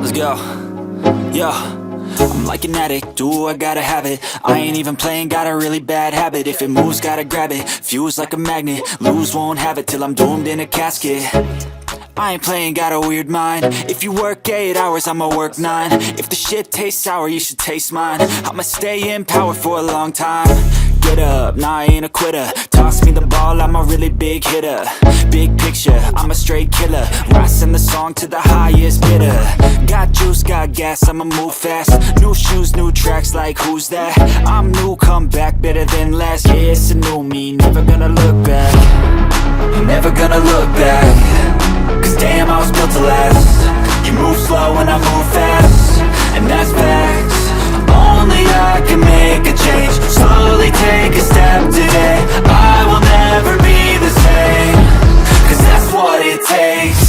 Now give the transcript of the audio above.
Let's go. Yo, I'm like an addict, do I gotta have it. I ain't even playing, got a really bad habit. If it moves, gotta grab it, fuse like a magnet. Lose, won't have it till I'm doomed in a casket. I ain't playing, got a weird mind. If you work 8 hours, I'ma work 9. If the shit tastes sour, you should taste mine. I'ma stay in power for a long time. Get up, nah, I ain't a quitter. Toss me the ball, I'm a really big hitter. Big picture, I'm a straight killer. Rising the song to the highest bidder. Got juice, got gas, I'ma move fast. New shoes, new tracks, like who's that? I'm new, come back, better than last. Yeah, it's a new me, never gonna look back. Never gonna look back. Cause damn, I was built to last. You move slow and I move fast, and that's facts. Only I can make a change. Slowly take a step today. I will never be the same, cause that's what it takes.